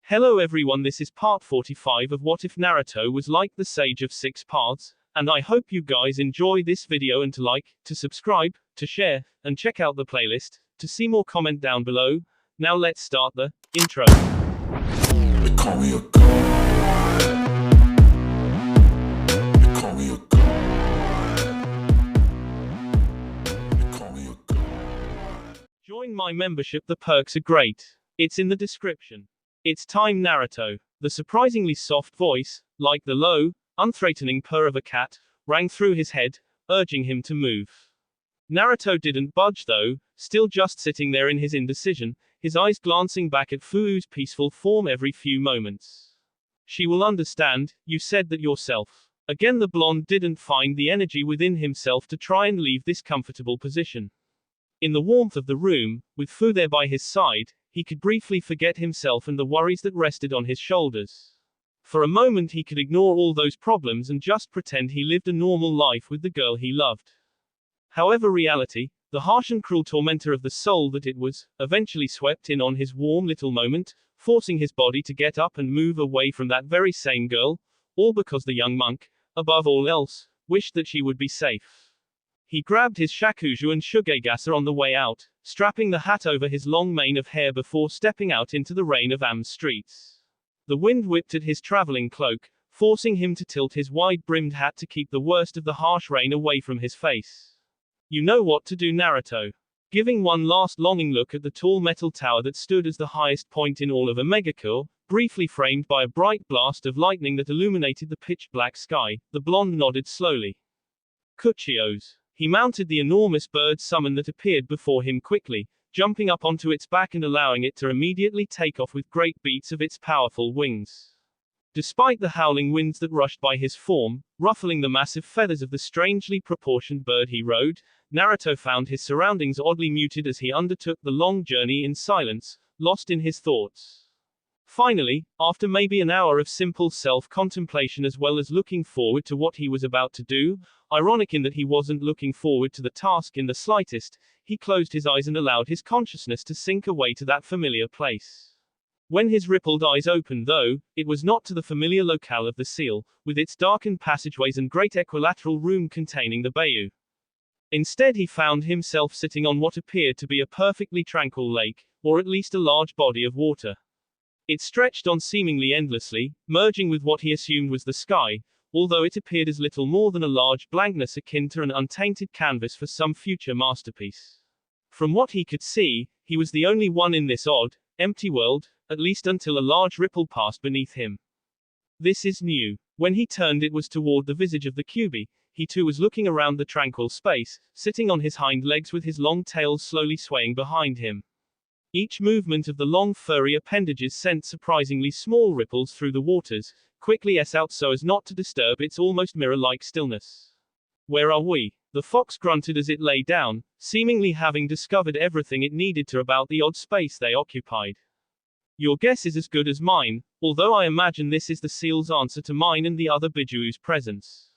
Hello everyone, this is part 45 of What If Naruto Was Like the Sage of Six Paths, and I hope you guys enjoy this video and to like, to subscribe, to share, and check out the playlist, to see more comment down below. Now let's start the intro. They call me a god. They call me a god. They call me a god. Join my membership, the perks are great. It's in the description. It's time Naruto. The surprisingly soft voice, like the low, unthreatening purr of a cat, rang through his head, urging him to move. Naruto didn't budge though, still just sitting there in his indecision, his eyes glancing back at Fuu's peaceful form every few moments. She will understand, you said that yourself. Again the blonde didn't find the energy within himself to try and leave this comfortable position. In the warmth of the room, with Fu there by his side, he could briefly forget himself and the worries that rested on his shoulders. For a moment he could ignore all those problems and just pretend he lived a normal life with the girl he loved. However, reality, the harsh and cruel tormentor of the soul that it was, eventually swept in on his warm little moment, forcing his body to get up and move away from that very same girl, all because the young monk, above all else, wished that she would be safe. He grabbed his shakuju and shugegasa on the way out, strapping the hat over his long mane of hair before stepping out into the rain of Am's streets. The wind whipped at his traveling cloak, forcing him to tilt his wide-brimmed hat to keep the worst of the harsh rain away from his face. You know what to do, Naruto. Giving one last longing look at the tall metal tower that stood as the highest point in all of Omegakure, briefly framed by a bright blast of lightning that illuminated the pitch-black sky, the blonde nodded slowly. Kuchios. He mounted the enormous bird summon that appeared before him quickly, jumping up onto its back and allowing it to immediately take off with great beats of its powerful wings. Despite the howling winds that rushed by his form, ruffling the massive feathers of the strangely proportioned bird he rode, Naruto found his surroundings oddly muted as he undertook the long journey in silence, lost in his thoughts. Finally, after maybe an hour of simple self-contemplation as well as looking forward to what he was about to do, ironic in that he wasn't looking forward to the task in the slightest, he closed his eyes and allowed his consciousness to sink away to that familiar place. When his rippled eyes opened though, it was not to the familiar locale of the seal, with its darkened passageways and great equilateral room containing the bayou. Instead he found himself sitting on what appeared to be a perfectly tranquil lake, or at least a large body of water. It stretched on seemingly endlessly, merging with what he assumed was the sky, although it appeared as little more than a large blankness akin to an untainted canvas for some future masterpiece. From what he could see, he was the only one in this odd, empty world, at least until a large ripple passed beneath him. This is new. When he turned, it was toward the visage of the Kyuubi. He too was looking around the tranquil space, sitting on his hind legs with his long tail slowly swaying behind him. Each movement of the long furry appendages sent surprisingly small ripples through the waters, quickly out so as not to disturb its almost mirror-like stillness. Where are we? The fox grunted as it lay down, seemingly having discovered everything it needed to about the odd space they occupied. Your guess is as good as mine, although I imagine this is the seal's answer to mine and the other Bijuu's presence.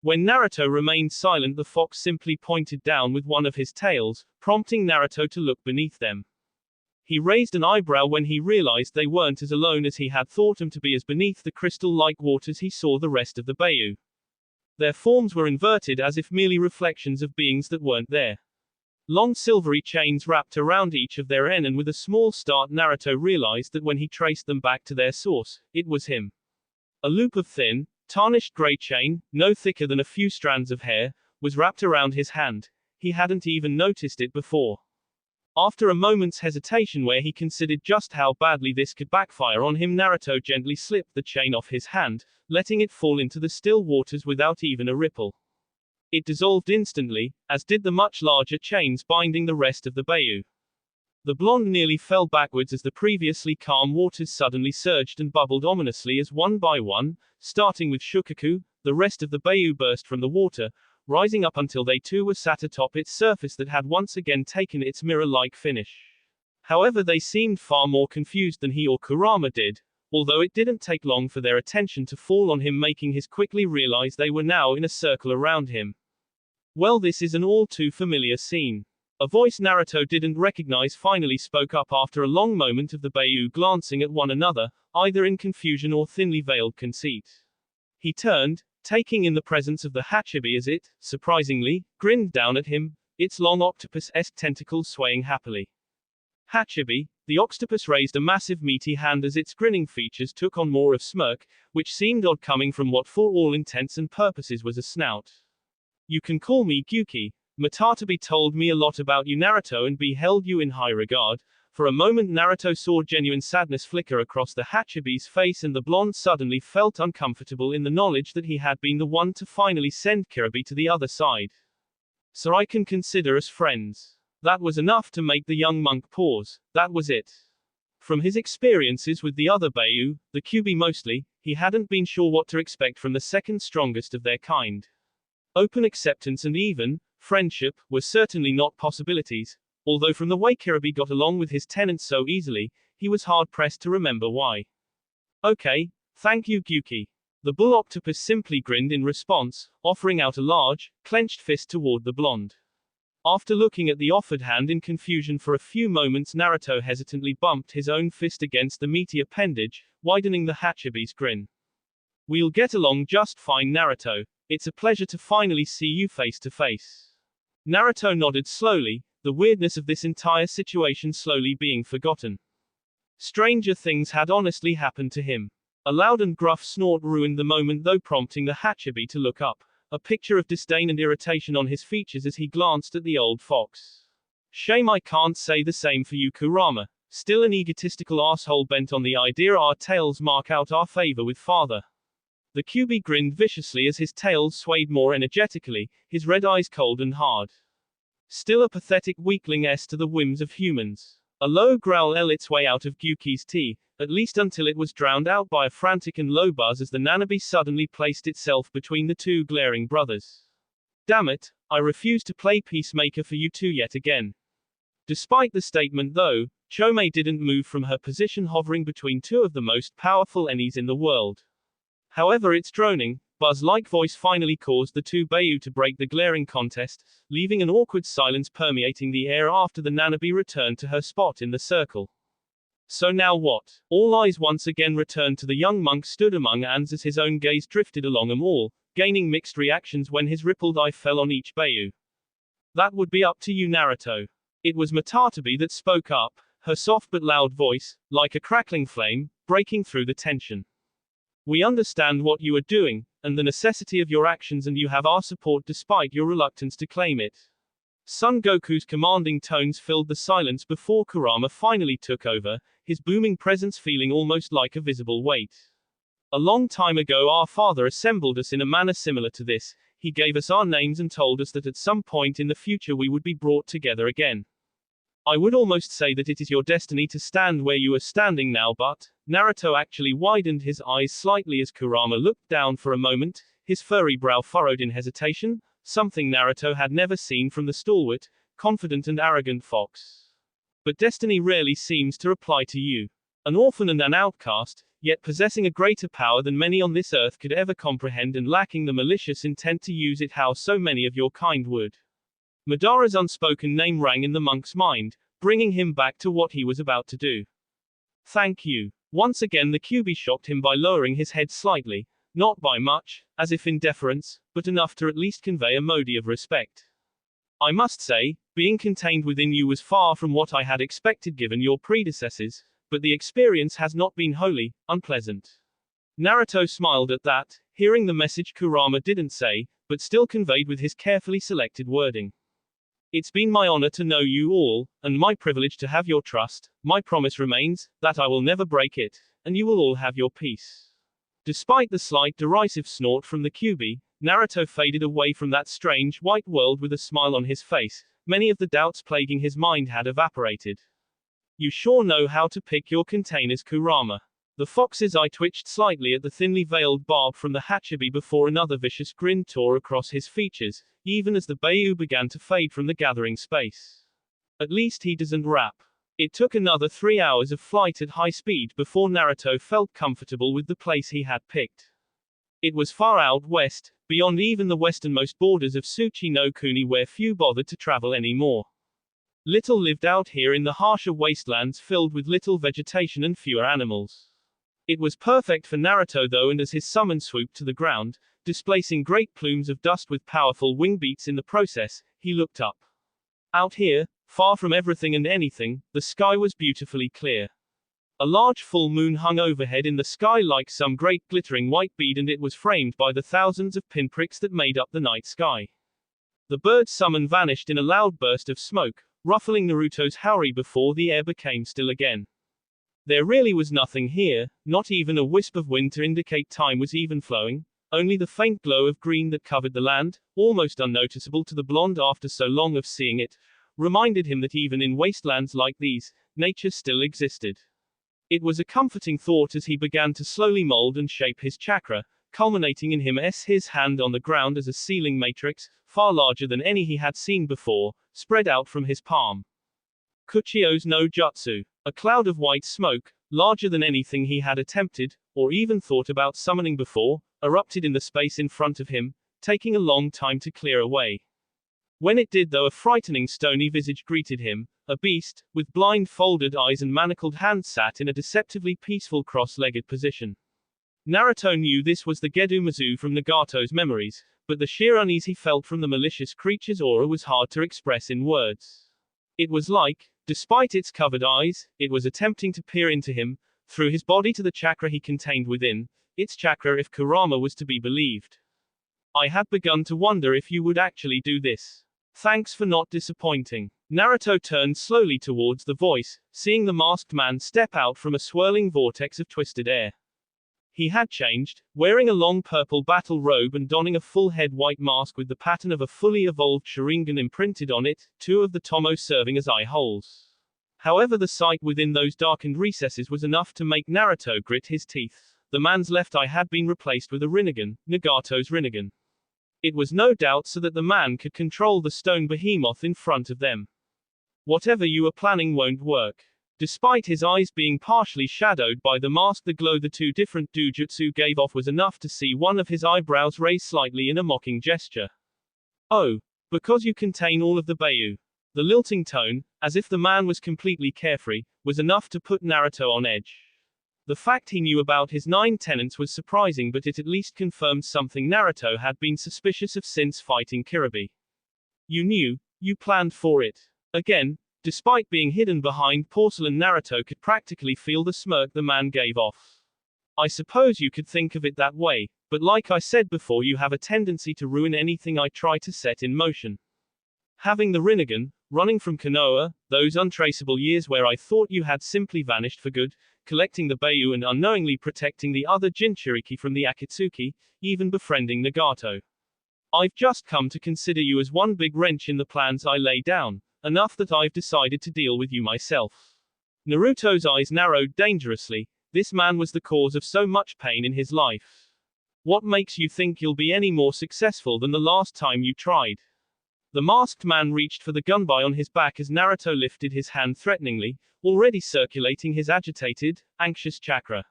When Naruto remained silent, the fox simply pointed down with one of his tails, prompting Naruto to look beneath them. He raised an eyebrow when he realized they weren't as alone as he had thought them to be, as beneath the crystal-like waters he saw the rest of the bayou. Their forms were inverted as if merely reflections of beings that weren't there. Long silvery chains wrapped around each of their en, and with a small start Naruto realized that when he traced them back to their source, it was him. A loop of thin, tarnished gray chain, no thicker than a few strands of hair, was wrapped around his hand. He hadn't even noticed it before. After a moment's hesitation where he considered just how badly this could backfire on him, Naruto gently slipped the chain off his hand, letting it fall into the still waters without even a ripple. It dissolved instantly, as did the much larger chains binding the rest of the bayou. The blonde nearly fell backwards as the previously calm waters suddenly surged and bubbled ominously as one by one, starting with Shukaku, the rest of the bayou burst from the water, rising up until they too were sat atop its surface that had once again taken its mirror-like finish. However, they seemed far more confused than he or Kurama did, although it didn't take long for their attention to fall on him, making his quickly realize they were now in a circle around him. Well, this is an all too familiar scene. A voice Naruto didn't recognize finally spoke up after a long moment of the Bayou glancing at one another, either in confusion or thinly veiled conceit. He turned, taking in the presence of the Hachibi as it, surprisingly, grinned down at him, its long octopus-esque tentacles swaying happily. Hachibi, the octopus raised a massive meaty hand as its grinning features took on more of smirk, which seemed odd coming from what for all intents and purposes was a snout. You can call me Gyuki. Matatabi told me a lot about you Naruto and held you in high regard. For a moment Naruto saw genuine sadness flicker across the Hachibi's face and the blonde suddenly felt uncomfortable in the knowledge that he had been the one to finally send Kirabi to the other side. So I can consider us friends. That was enough to make the young monk pause. That was it. From his experiences with the other Bayou, the Kyuubi mostly, he hadn't been sure what to expect from the second strongest of their kind. Open acceptance and even friendship were certainly not possibilities, although from the way Kirabi got along with his tenants so easily, he was hard-pressed to remember why. Okay, thank you Gyuki. The bull octopus simply grinned in response, offering out a large, clenched fist toward the blonde. After looking at the offered hand in confusion for a few moments Naruto hesitantly bumped his own fist against the meaty appendage, widening the Hachibi's grin. We'll get along just fine Naruto. It's a pleasure to finally see you face to face. Naruto nodded slowly, the weirdness of this entire situation slowly being forgotten. Stranger things had honestly happened to him. A loud and gruff snort ruined the moment though, prompting the Hachibi to look up, a picture of disdain and irritation on his features as he glanced at the old fox. Shame I can't say the same for you Kurama. Still an egotistical asshole bent on the idea our tails mark out our favor with father. The Kyuubi grinned viciously as his tails swayed more energetically, his red eyes cold and hard. Still a pathetic weakling to the whims of humans. A low growl ate its way out of Gyuki's tea, at least until it was drowned out by a frantic and low buzz as the Nanabi suddenly placed itself between the two glaring brothers. Damn it, I refuse to play peacemaker for you two yet again. Despite the statement though, Chome didn't move from her position hovering between two of the most powerful enemies in the world. However its droning, buzz-like voice finally caused the two Bayou to break the glaring contest, leaving an awkward silence permeating the air after the Nanabi returned to her spot in the circle. So now what? All eyes once again returned to the young monk stood among ants as his own gaze drifted along them all, gaining mixed reactions when his rippled eye fell on each Bayou. That would be up to you Naruto. It was Matatabi that spoke up, her soft but loud voice, like a crackling flame, breaking through the tension. We understand what you are doing, and the necessity of your actions and you have our support despite your reluctance to claim it. Son Goku's commanding tones filled the silence before Kurama finally took over, his booming presence feeling almost like a visible weight. A long time ago our father assembled us in a manner similar to this, he gave us our names and told us that at some point in the future we would be brought together again. I would almost say that it is your destiny to stand where you are standing now but, Naruto actually widened his eyes slightly as Kurama looked down for a moment, his furry brow furrowed in hesitation, something Naruto had never seen from the stalwart, confident and arrogant fox. But destiny rarely seems to apply to you. An orphan and an outcast, yet possessing a greater power than many on this earth could ever comprehend and lacking the malicious intent to use it how so many of your kind would. Madara's unspoken name rang in the monk's mind, bringing him back to what he was about to do. Thank you. Once again the Kyuubi shocked him by lowering his head slightly, not by much, as if in deference, but enough to at least convey a modi of respect. I must say, being contained within you was far from what I had expected given your predecessors, but the experience has not been wholly unpleasant. Naruto smiled at that, hearing the message Kurama didn't say, but still conveyed with his carefully selected wording. It's been my honor to know you all, and my privilege to have your trust. My promise remains, that I will never break it, and you will all have your peace. Despite the slight derisive snort from the Kyuubi, Naruto faded away from that strange white world with a smile on his face. Many of the doubts plaguing his mind had evaporated. You sure know how to pick your containers Kurama. The fox's eye twitched slightly at the thinly veiled barb from the Hachibi before another vicious grin tore across his features, even as the Bayou began to fade from the gathering space. At least he doesn't rap. It took another 3 hours of flight at high speed before Naruto felt comfortable with the place he had picked. It was far out west, beyond even the westernmost borders of Tsuchi no Kuni where few bothered to travel anymore. Little lived out here in the harsher wastelands filled with little vegetation and fewer animals. It was perfect for Naruto though, and as his summon swooped to the ground, displacing great plumes of dust with powerful wing beats in the process, he looked up. Out here, far from everything and anything, the sky was beautifully clear. A large full moon hung overhead in the sky like some great glittering white bead, and it was framed by the thousands of pinpricks that made up the night sky. The bird's summon vanished in a loud burst of smoke, ruffling Naruto's howry before the air became still again. There really was nothing here, not even a wisp of wind to indicate time was even flowing, only the faint glow of green that covered the land, almost unnoticeable to the blonde after so long of seeing it, reminded him that even in wastelands like these, nature still existed. It was a comforting thought as he began to slowly mold and shape his chakra, culminating in his hand on the ground as a sealing matrix, far larger than any he had seen before, spread out from his palm. Kuchio's no Jutsu. A cloud of white smoke, larger than anything he had attempted, or even thought about summoning before, erupted in the space in front of him, taking a long time to clear away. When it did though, a frightening stony visage greeted him. A beast, with blind-folded eyes and manacled hands, sat in a deceptively peaceful cross-legged position. Naruto knew this was the Gedo Mizu from Nagato's memories, but the sheer unease he felt from the malicious creature's aura was hard to express in words. It was like, despite its covered eyes, it was attempting to peer into him, through his body to the chakra he contained within, its chakra if Kurama was to be believed. I had begun to wonder if you would actually do this. Thanks for not disappointing. Naruto turned slowly towards the voice, seeing the masked man step out from a swirling vortex of twisted air. He had changed, wearing a long purple battle robe and donning a full-head white mask with the pattern of a fully evolved Sharingan imprinted on it, two of the tomo serving as eye holes. However, the sight within those darkened recesses was enough to make Naruto grit his teeth. The man's left eye had been replaced with a Rinnegan, Nagato's Rinnegan. It was no doubt so that the man could control the stone behemoth in front of them. Whatever you are planning won't work. Despite his eyes being partially shadowed by the mask, the glow the two different dojutsu gave off was enough to see one of his eyebrows raise slightly in a mocking gesture. Oh, because you contain all of the Beiyu. The lilting tone, as if the man was completely carefree, was enough to put Naruto on edge. The fact he knew about his 9 tenants was surprising, but it at least confirmed something Naruto had been suspicious of since fighting Kiribi. You knew, you planned for it. Again, despite being hidden behind porcelain, Naruto could practically feel the smirk the man gave off. I suppose you could think of it that way, but like I said before, you have a tendency to ruin anything I try to set in motion. Having the Rinnegan, running from Konoha, those untraceable years where I thought you had simply vanished for good, collecting the Beiyu and unknowingly protecting the other Jinchuriki from the Akatsuki, even befriending Nagato. I've just come to consider you as one big wrench in the plans I lay down, enough that I've decided to deal with you myself. Naruto's eyes narrowed dangerously. This man was the cause of so much pain in his life. What makes you think you'll be any more successful than the last time you tried? The masked man reached for the gunbai on his back as Naruto lifted his hand threateningly, already circulating his agitated, anxious chakra.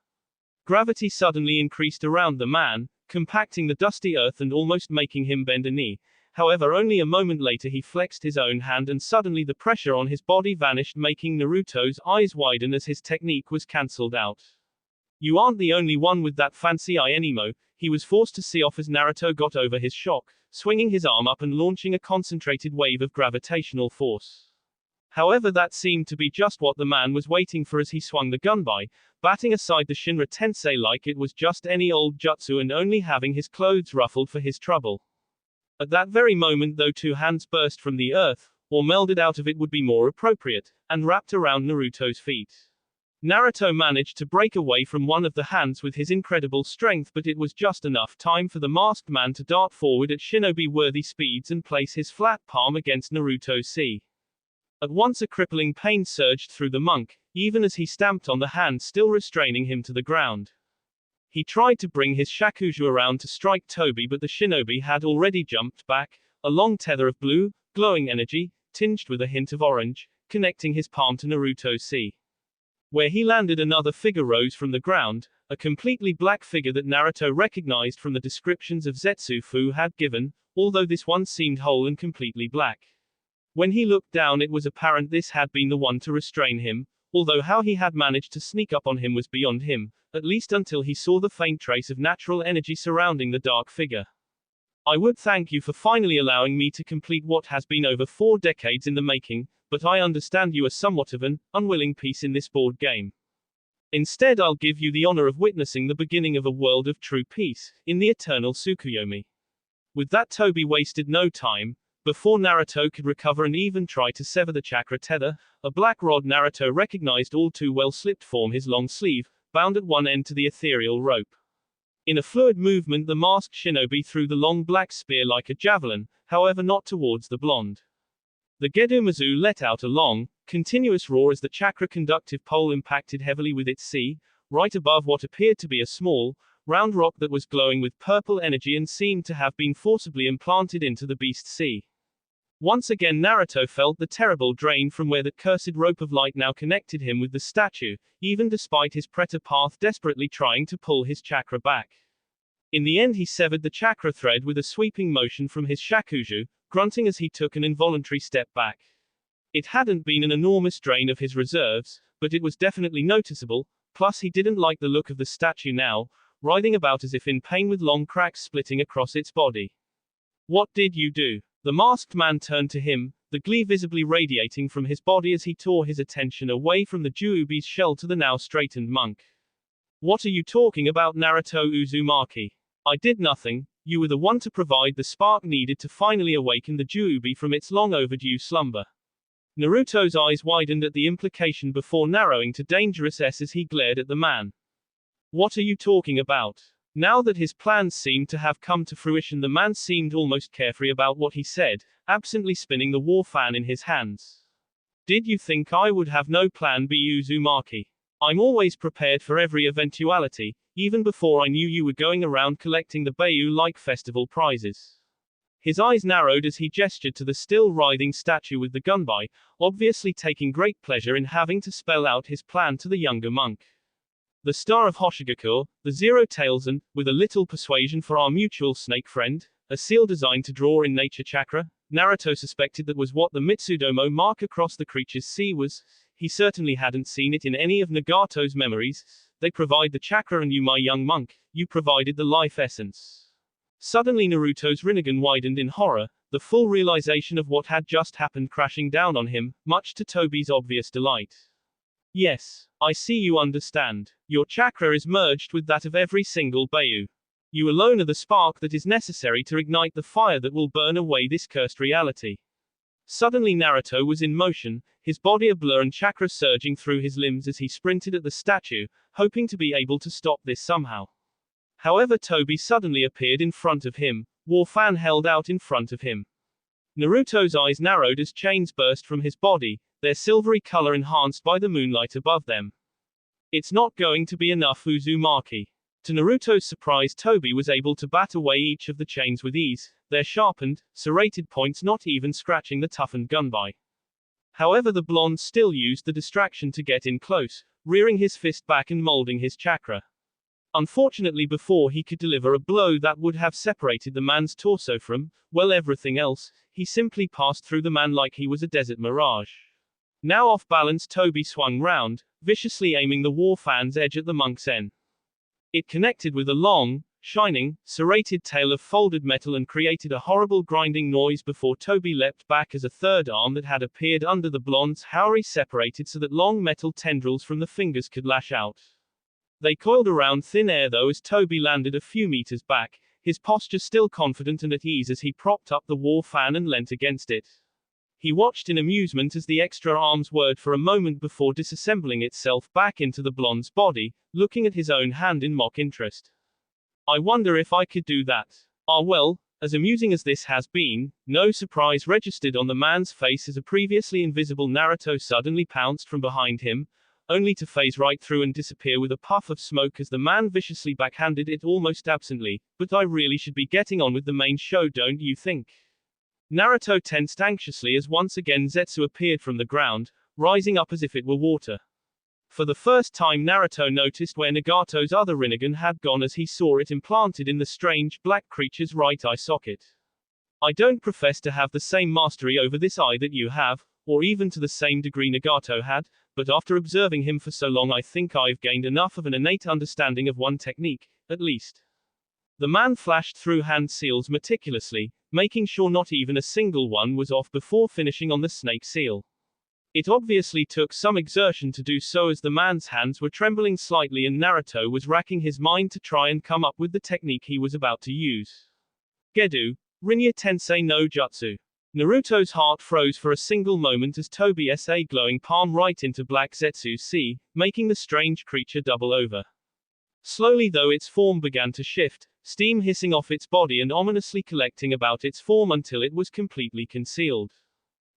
Gravity suddenly increased around the man, compacting the dusty earth and almost making him bend a knee. However, only a moment later he flexed his own hand and suddenly the pressure on his body vanished, making Naruto's eyes widen as his technique was cancelled out. You aren't the only one with that fancy eye anymore, he was forced to see off as Naruto got over his shock, swinging his arm up and launching a concentrated wave of gravitational force. However, that seemed to be just what the man was waiting for as he swung the gunbai, batting aside the Shinra Tensei like it was just any old jutsu and only having his clothes ruffled for his trouble. At that very moment, though, 2 hands burst from the earth, or melded out of it would be more appropriate, and wrapped around Naruto's feet. Naruto managed to break away from one of the hands with his incredible strength, but it was just enough time for the masked man to dart forward at shinobi-worthy speeds and place his flat palm against Naruto's C. At once a crippling pain surged through the monk, even as he stamped on the hand still restraining him to the ground. He tried to bring his shakuju around to strike Tobi, but the shinobi had already jumped back, a long tether of blue, glowing energy, tinged with a hint of orange, connecting his palm to Naruto's C. Where he landed, another figure rose from the ground, a completely black figure that Naruto recognized from the descriptions of Zetsu Fu had given, although this one seemed whole and completely black. When he looked down, it was apparent this had been the one to restrain him, although how he had managed to sneak up on him was beyond him, at least until he saw the faint trace of natural energy surrounding the dark figure. I would thank you for finally allowing me to complete what has been over 4 decades in the making, but I understand you are somewhat of an unwilling piece in this board game. Instead, I'll give you the honor of witnessing the beginning of a world of true peace, in the eternal Tsukuyomi. With that, Toby wasted no time. Before Naruto could recover and even try to sever the chakra tether, a black rod Naruto recognized all too well slipped from his long sleeve, bound at one end to the ethereal rope. In a fluid movement, the masked shinobi threw the long black spear like a javelin, however not towards the blonde. The Gedumazu let out a long, continuous roar as the chakra conductive pole impacted heavily with its sea, right above what appeared to be a small, round rock that was glowing with purple energy and seemed to have been forcibly implanted into the beast's sea. Once again Naruto felt the terrible drain from where that cursed rope of light now connected him with the statue, even despite his Preta-path desperately trying to pull his chakra back. In the end he severed the chakra thread with a sweeping motion from his shakuju, grunting as he took an involuntary step back. It hadn't been an enormous drain of his reserves, but it was definitely noticeable, plus he didn't like the look of the statue now, writhing about as if in pain with long cracks splitting across its body. What did you do? The masked man turned to him, the glee visibly radiating from his body as he tore his attention away from the Juubi's shell to the now straightened monk. What are you talking about, Naruto Uzumaki? I did nothing, you were the one to provide the spark needed to finally awaken the Juubi from its long overdue slumber. Naruto's eyes widened at the implication before narrowing to dangerous S as he glared at the man. What are you talking about? Now that his plans seemed to have come to fruition, the man seemed almost carefree about what he said, absently spinning the war fan in his hands. Did you think I would have no plan B, Uzumaki? I'm always prepared for every eventuality, even before I knew you were going around collecting the Bayou-like festival prizes. His eyes narrowed as he gestured to the still writhing statue with the gunbai, obviously taking great pleasure in having to spell out his plan to the younger monk. The star of Hoshigakure, the Zero Tails, and, with a little persuasion for our mutual snake friend, a seal designed to draw in nature chakra, Naruto suspected that was what the Mitsudomo mark across the creature's sea was. He certainly hadn't seen it in any of Nagato's memories. They provide the chakra and you, my young monk, you provided the life essence. Suddenly Naruto's Rinnegan widened in horror, the full realization of what had just happened crashing down on him, much to Toby's obvious delight. Yes, I see you understand. Your chakra is merged with that of every single Bayou. You alone are the spark that is necessary to ignite the fire that will burn away this cursed reality. Suddenly Naruto was in motion, his body a blur and chakra surging through his limbs as he sprinted at the statue, hoping to be able to stop this somehow. However, Toby suddenly appeared in front of him, war fan held out in front of him. Naruto's eyes narrowed as chains burst from his body, their silvery color enhanced by the moonlight above them. It's not going to be enough, Uzumaki. To Naruto's surprise, Toby was able to bat away each of the chains with ease, their sharpened, serrated points not even scratching the toughened gunbai. However, the blonde still used the distraction to get in close, rearing his fist back and molding his chakra. Unfortunately, before he could deliver a blow that would have separated the man's torso from, well, everything else, he simply passed through the man like he was a desert mirage. Now off balance, Toby swung round, viciously aiming the war fan's edge at the monk's end. It connected with a long, shining, serrated tail of folded metal and created a horrible grinding noise before Toby leapt back as a third arm that had appeared under the blonde's haori separated so that long metal tendrils from the fingers could lash out. They coiled around thin air though as Toby landed a few meters back, his posture still confident and at ease as he propped up the war fan and leant against it. He watched in amusement as the extra arms whirred for a moment before disassembling itself back into the blonde's body, looking at his own hand in mock interest. I wonder if I could do that. Ah well, as amusing as this has been, no surprise registered on the man's face as a previously invisible Naruto suddenly pounced from behind him, only to phase right through and disappear with a puff of smoke as the man viciously backhanded it almost absently. But I really should be getting on with the main show, don't you think? Naruto tensed anxiously as once again Zetsu appeared from the ground, rising up as if it were water. For the first time Naruto noticed where Nagato's other Rinnegan had gone as he saw it implanted in the strange black creature's right eye socket. I don't profess to have the same mastery over this eye that you have, or even to the same degree Nagato had, but after observing him for so long I think I've gained enough of an innate understanding of one technique, at least. The man flashed through hand seals meticulously, making sure not even a single one was off before finishing on the snake seal. It obviously took some exertion to do so, as the man's hands were trembling slightly and Naruto was racking his mind to try and come up with the technique he was about to use. Gedu, Rinnya Tensei no Jutsu. Naruto's heart froze for a single moment as Tobi's glowing palm right into Black Zetsu's sea, making the strange creature double over. Slowly though its form began to shift, steam hissing off its body and ominously collecting about its form until it was completely concealed.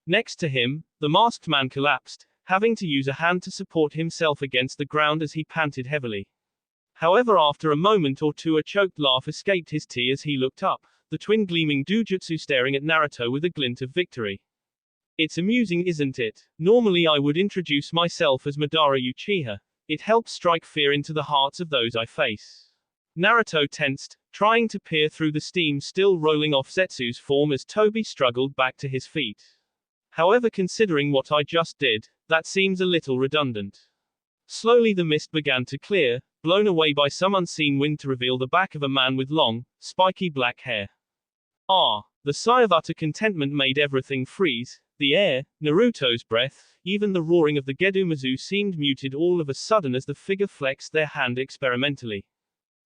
Next to him, the masked man collapsed, having to use a hand to support himself against the ground as he panted heavily. However, after a moment or two a choked laugh escaped his tea as he looked up, the twin gleaming Dujutsu staring at Naruto with a glint of victory. It's amusing, isn't it? Normally I would introduce myself as Madara Uchiha. It helps strike fear into the hearts of those I face. Naruto tensed, trying to peer through the steam still rolling off Zetsu's form as Tobi struggled back to his feet. However, considering what I just did, that seems a little redundant. Slowly the mist began to clear, blown away by some unseen wind to reveal the back of a man with long, spiky black hair. Ah! The sigh of utter contentment made everything freeze. The air, Naruto's breath, even the roaring of the Gedumazu seemed muted all of a sudden as the figure flexed their hand experimentally.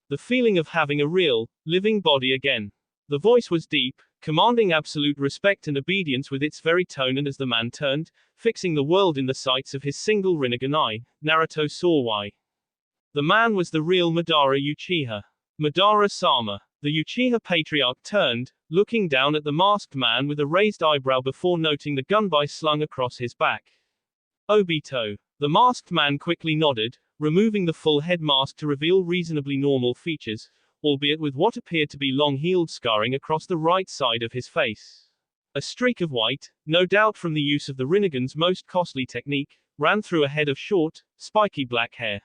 The feeling of having a real, living body again. The voice was deep, commanding absolute respect and obedience with its very tone, and as the man turned, fixing the world in the sights of his single Rinnegan eye, Naruto saw why. The man was the real Madara Uchiha. Madara-sama. The Uchiha patriarch turned, looking down at the masked man with a raised eyebrow before noting the gunbai slung across his back. Obito. The masked man quickly nodded, removing the full head mask to reveal reasonably normal features, albeit with what appeared to be long-healed scarring across the right side of his face. A streak of white, no doubt from the use of the Rinnegan's most costly technique, ran through a head of short, spiky black hair.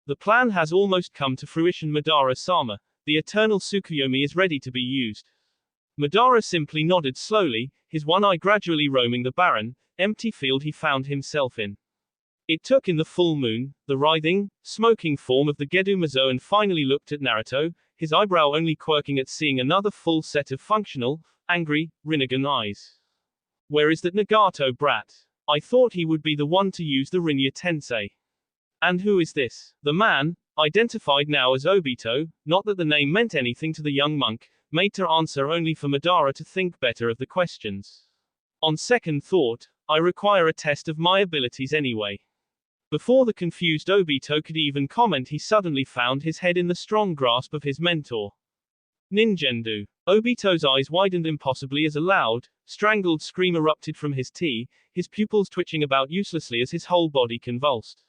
The plan has almost come to fruition, Madara-sama. The eternal Tsukuyomi is ready to be used. Madara simply nodded slowly, his one eye gradually roaming the barren, empty field he found himself in. It took in the full moon, the writhing, smoking form of the Gedumazo, and finally looked at Naruto, his eyebrow only quirking at seeing another full set of functional, angry, Rinnegan eyes. Where is that Nagato brat? I thought he would be the one to use the Rinnya Tensei. And who is this? The man, identified now as Obito, not that the name meant anything to the young monk, made to answer only for Madara to think better of the questions. On second thought, I require a test of my abilities anyway. Before the confused Obito could even comment, he suddenly found his head in the strong grasp of his mentor. Ninjendu. Obito's eyes widened impossibly as a loud, strangled scream erupted from his tea, his pupils twitching about uselessly as his whole body convulsed.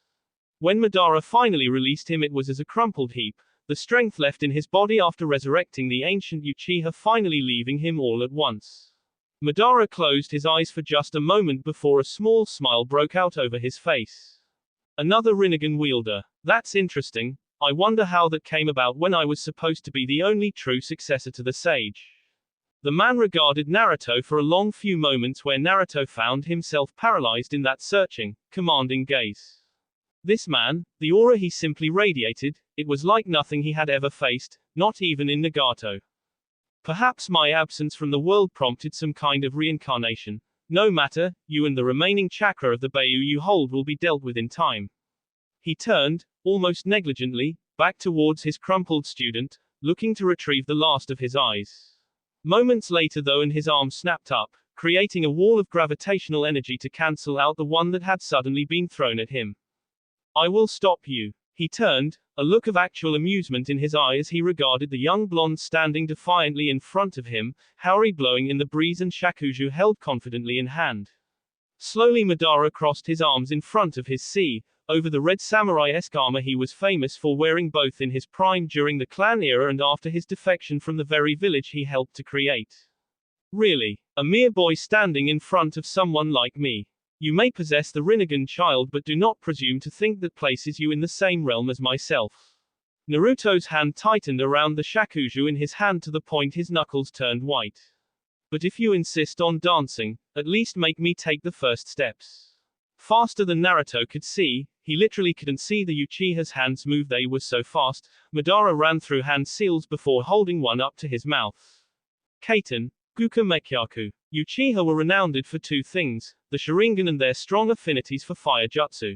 When Madara finally released him, it was as a crumpled heap, the strength left in his body after resurrecting the ancient Uchiha finally leaving him all at once. Madara closed his eyes for just a moment before a small smile broke out over his face. Another Rinnegan wielder. That's interesting. I wonder how that came about when I was supposed to be the only true successor to the sage. The man regarded Naruto for a long few moments, where Naruto found himself paralyzed in that searching, commanding gaze. This man, the aura he simply radiated, it was like nothing he had ever faced, not even in Nagato. Perhaps my absence from the world prompted some kind of reincarnation. No matter, you and the remaining chakra of the Bayu you hold will be dealt with in time. He turned, almost negligently, back towards his crumpled student, looking to retrieve the last of his eyes. Moments later though, and his arm snapped up, creating a wall of gravitational energy to cancel out the one that had suddenly been thrown at him. I will stop you. He turned, a look of actual amusement in his eye as he regarded the young blonde standing defiantly in front of him, haori blowing in the breeze and shakuju held confidently in hand. Slowly Madara crossed his arms in front of his sea, over the red samurai-esque armor he was famous for wearing both in his prime during the clan era and after his defection from the very village he helped to create. Really, a mere boy standing in front of someone like me. You may possess the Rinnegan, child, but do not presume to think that places you in the same realm as myself. Naruto's hand tightened around the shakuju in his hand to the point his knuckles turned white. but if you insist on dancing, at least make me take the first steps. Faster than Naruto could see, he literally couldn't see the Uchiha's hands move, they were so fast. Madara ran through hand seals before holding one up to his mouth. Kaiten, Guka Mekyaku. Uchiha were renowned for two things, the Sharingan and their strong affinities for fire jutsu.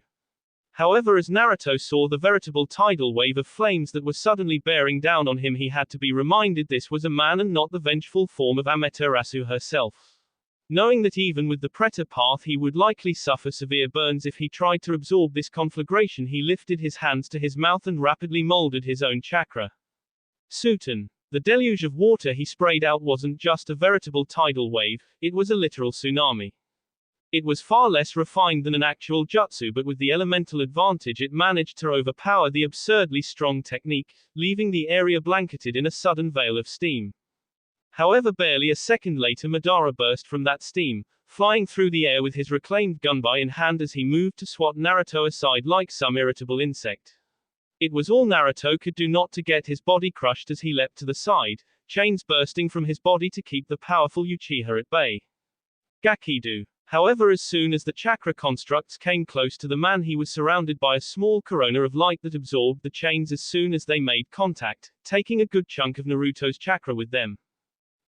However, as Naruto saw the veritable tidal wave of flames that was suddenly bearing down on him, he had to be reminded this was a man and not the vengeful form of Amaterasu herself. Knowing that even with the Preta path he would likely suffer severe burns if he tried to absorb this conflagration, he lifted his hands to his mouth and rapidly molded his own chakra. Suten. The deluge of water he sprayed out wasn't just a veritable tidal wave, it was a literal tsunami. It was far less refined than an actual jutsu, but with the elemental advantage it managed to overpower the absurdly strong technique, leaving the area blanketed in a sudden veil of steam. However, barely a second later Madara burst from that steam, flying through the air with his reclaimed gunbai in hand as he moved to swat Naruto aside like some irritable insect. It was all Naruto could do not to get his body crushed as he leapt to the side, chains bursting from his body to keep the powerful Uchiha at bay. Gakido. However, as soon as the chakra constructs came close to the man, he was surrounded by a small corona of light that absorbed the chains as soon as they made contact, taking a good chunk of Naruto's chakra with them.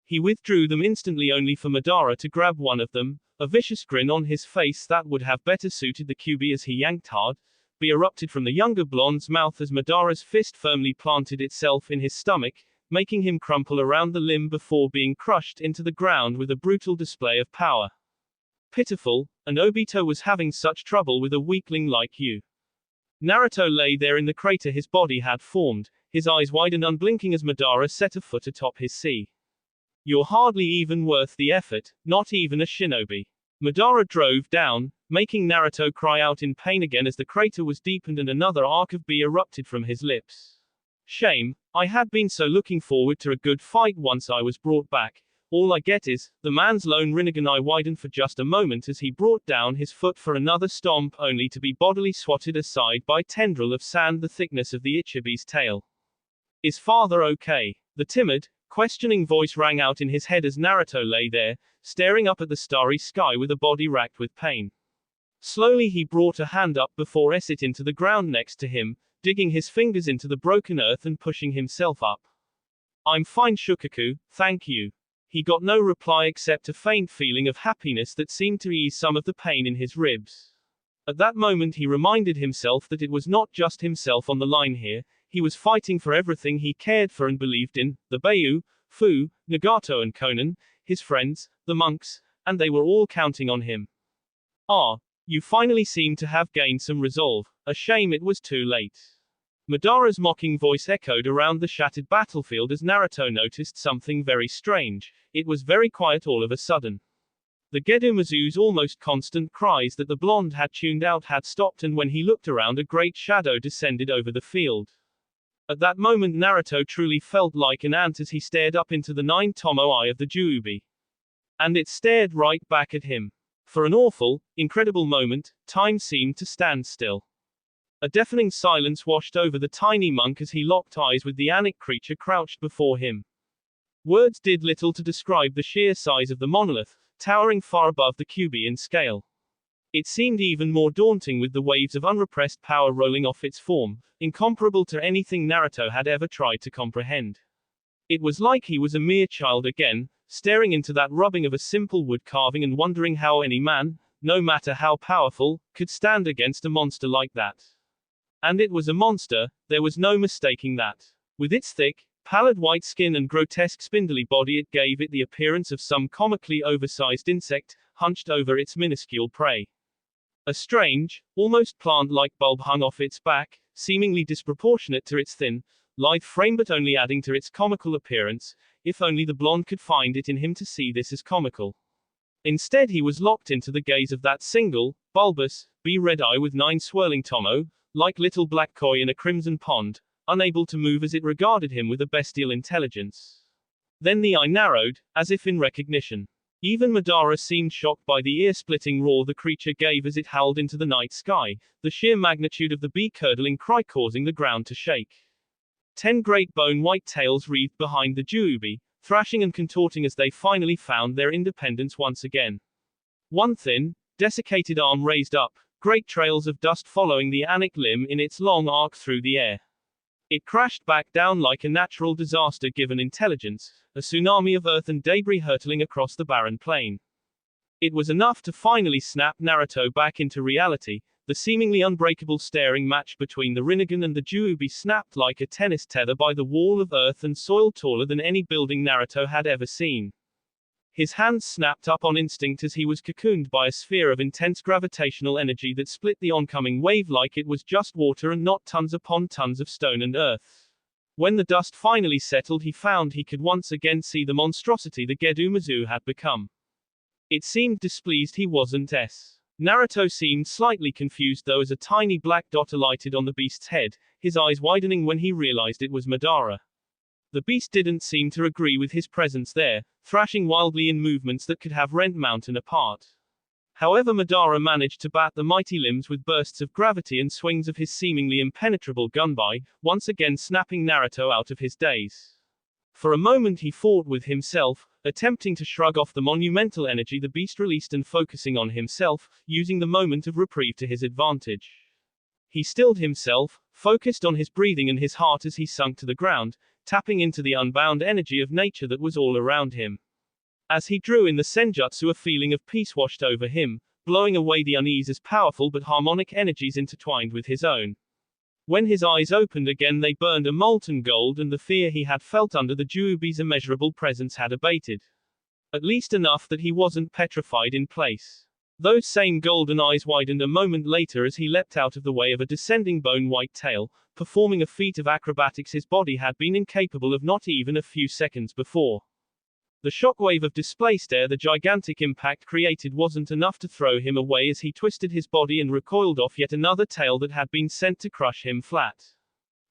He withdrew them instantly, only for Madara to grab one of them, a vicious grin on his face that would have better suited the Kyuubi as he yanked hard, erupted from the younger blonde's mouth as Madara's fist firmly planted itself in his stomach, making him crumple around the limb before being crushed into the ground with a brutal display of power. Pitiful, and Obito was having such trouble with a weakling like you. Naruto lay there in the crater his body had formed, his eyes wide and unblinking as Madara set a foot atop his sea. You're hardly even worth the effort, not even a shinobi. Madara drove down, making Naruto cry out in pain again as the crater was deepened and another arc of B erupted from his lips. Shame, I had been so looking forward to a good fight once I was brought back. All I get is, the man's lone Rinnegan eye widened for just a moment as he brought down his foot for another stomp, only to be bodily swatted aside by tendril of sand the thickness of the Ichibi's tail. Is father okay? The timid, questioning voice rang out in his head as Naruto lay there, staring up at the starry sky with a body racked with pain. Slowly he brought a hand up before it into the ground next to him, digging his fingers into the broken earth and pushing himself up. I'm fine, Shukaku, thank you. He got no reply except a faint feeling of happiness that seemed to ease some of the pain in his ribs. At that moment he reminded himself that it was not just himself on the line here, he was fighting for everything he cared for and believed in, the Beiyu, Fu, Nagato and Konan, his friends, the monks, and they were all counting on him. Ah, you finally seem to have gained some resolve, a shame it was too late. Madara's mocking voice echoed around the shattered battlefield as Naruto noticed something very strange. It was very quiet all of a sudden. The Gedomazu's almost constant cries that the blonde had tuned out had stopped, and when he looked around, a great shadow descended over the field. At that moment Naruto truly felt like an ant as he stared up into the nine-tomo eye of the Juubi. And it stared right back at him. For an awful, incredible moment, time seemed to stand still. A deafening silence washed over the tiny monk as he locked eyes with the Anik creature crouched before him. Words did little to describe the sheer size of the monolith, towering far above the Kyuubi in scale. It seemed even more daunting with the waves of unrepressed power rolling off its form, incomparable to anything Naruto had ever tried to comprehend. It was like he was a mere child again, staring into that rubbing of a simple wood carving and wondering how any man, no matter how powerful, could stand against a monster like that. And it was a monster, there was no mistaking that. With its thick, pallid white skin and grotesque spindly body, it gave it the appearance of some comically oversized insect, hunched over its minuscule prey. A strange, almost plant-like bulb hung off its back, seemingly disproportionate to its thin, lithe frame but only adding to its comical appearance. If only the blonde could find it in him to see this as comical. Instead he was locked into the gaze of that single, bulbous, red eye with 9 swirling tomo, like little black koi in a crimson pond, unable to move as it regarded him with a bestial intelligence. Then the eye narrowed, as if in recognition. Even Madara seemed shocked by the ear-splitting roar the creature gave as it howled into the night sky, the sheer magnitude of the bee-curdling cry causing the ground to shake. 10 great bone-white tails wreathed behind the Juubi, thrashing and contorting as they finally found their independence once again. One thin, desiccated arm raised up, great trails of dust following the anic limb in its long arc through the air. It crashed back down like a natural disaster given intelligence, a tsunami of earth and debris hurtling across the barren plain. It was enough to finally snap Naruto back into reality. The seemingly unbreakable staring match between the Rinnegan and the Juubi snapped like a tennis tether by the wall of earth and soil taller than any building Naruto had ever seen. His hands snapped up on instinct as he was cocooned by a sphere of intense gravitational energy that split the oncoming wave like it was just water and not tons upon tons of stone and earth. When the dust finally settled, he found he could once again see the monstrosity the Gedumazu had become. It seemed displeased he wasn't s. Naruto seemed slightly confused though as a tiny black dot alighted on the beast's head, his eyes widening when he realized it was Madara. The beast didn't seem to agree with his presence there, thrashing wildly in movements that could have rent mountain apart. However, Madara managed to bat the mighty limbs with bursts of gravity and swings of his seemingly impenetrable gunbai, once again snapping Naruto out of his daze. For a moment he fought with himself, attempting to shrug off the monumental energy the beast released and focusing on himself, using the moment of reprieve to his advantage. He stilled himself, focused on his breathing and his heart as he sunk to the ground, tapping into the unbound energy of nature that was all around him. As he drew in the senjutsu, a feeling of peace washed over him, blowing away the unease as powerful but harmonic energies intertwined with his own. When his eyes opened again, they burned a molten gold, and the fear he had felt under the Juubi's immeasurable presence had abated. At least enough that he wasn't petrified in place. Those same golden eyes widened a moment later as he leapt out of the way of a descending bone-white tail, performing a feat of acrobatics his body had been incapable of not even a few seconds before. The shockwave of displaced air the gigantic impact created wasn't enough to throw him away as he twisted his body and recoiled off yet another tail that had been sent to crush him flat.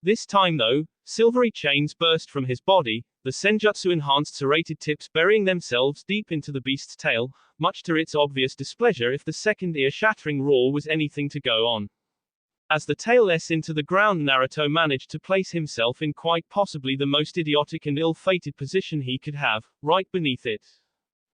This time though, silvery chains burst from his body, the senjutsu-enhanced serrated tips burying themselves deep into the beast's tail, much to its obvious displeasure if the second ear-shattering roar was anything to go on. As the tail s into the ground, Naruto managed to place himself in quite possibly the most idiotic and ill-fated position he could have, right beneath it.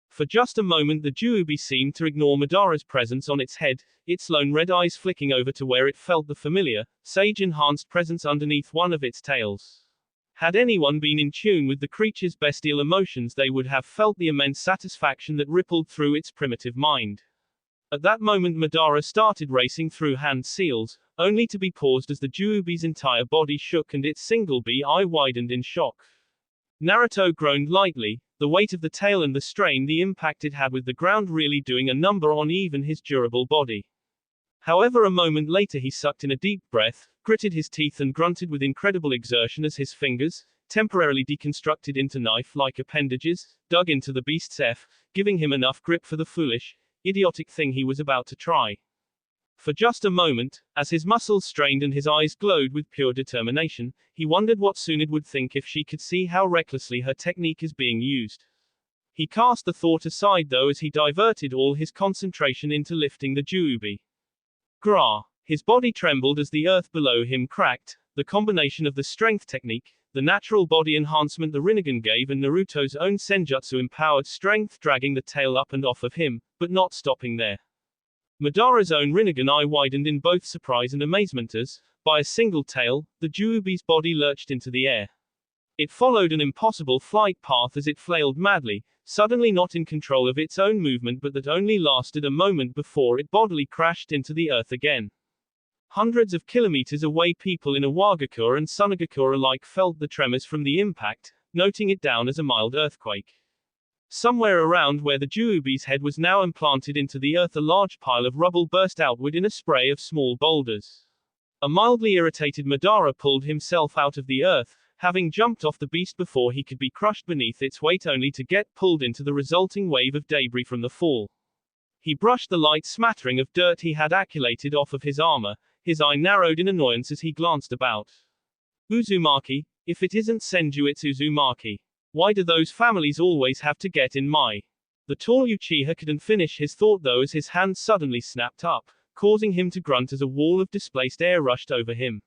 For just a moment the Juubi seemed to ignore Madara's presence on its head, its lone red eyes flicking over to where it felt the familiar, sage-enhanced presence underneath one of its tails. Had anyone been in tune with the creature's bestial emotions, they would have felt the immense satisfaction that rippled through its primitive mind. At that moment Madara started racing through hand seals, only to be paused as the Juubi's entire body shook and its single eye widened in shock. Naruto groaned lightly, the weight of the tail and the strain the impact it had with the ground really doing a number on even his durable body. However, a moment later he sucked in a deep breath, gritted his teeth and grunted with incredible exertion as his fingers, temporarily deconstructed into knife-like appendages, dug into the beast's giving him enough grip for the foolish, idiotic thing he was about to try. For just a moment, as his muscles strained and his eyes glowed with pure determination, he wondered what Tsunade would think if she could see how recklessly her technique is being used. He cast the thought aside though as he diverted all his concentration into lifting the Juubi. Grah! His body trembled as the earth below him cracked, the combination of the strength technique, the natural body enhancement the Rinnegan gave and Naruto's own senjutsu-empowered strength dragging the tail up and off of him, but not stopping there. Madara's own Rinnegan eye widened in both surprise and amazement as, by a single tail, the Juubi's body lurched into the air. It followed an impossible flight path as it flailed madly, suddenly not in control of its own movement but that only lasted a moment before it bodily crashed into the earth again. Hundreds of kilometers away, people in Iwagakure and Sunagakure alike felt the tremors from the impact, noting it down as a mild earthquake. Somewhere around where the Juubi's head was now implanted into the earth, a large pile of rubble burst outward in a spray of small boulders. A mildly irritated Madara pulled himself out of the earth, having jumped off the beast before he could be crushed beneath its weight only to get pulled into the resulting wave of debris from the fall. He brushed the light smattering of dirt he had accumulated off of his armor, his eye narrowed in annoyance as he glanced about. Uzumaki, if it isn't Senju it's Uzumaki. Why do those families always have to get in my? The tall Uchiha couldn't finish his thought though as his hand suddenly snapped up, causing him to grunt as a wall of displaced air rushed over him.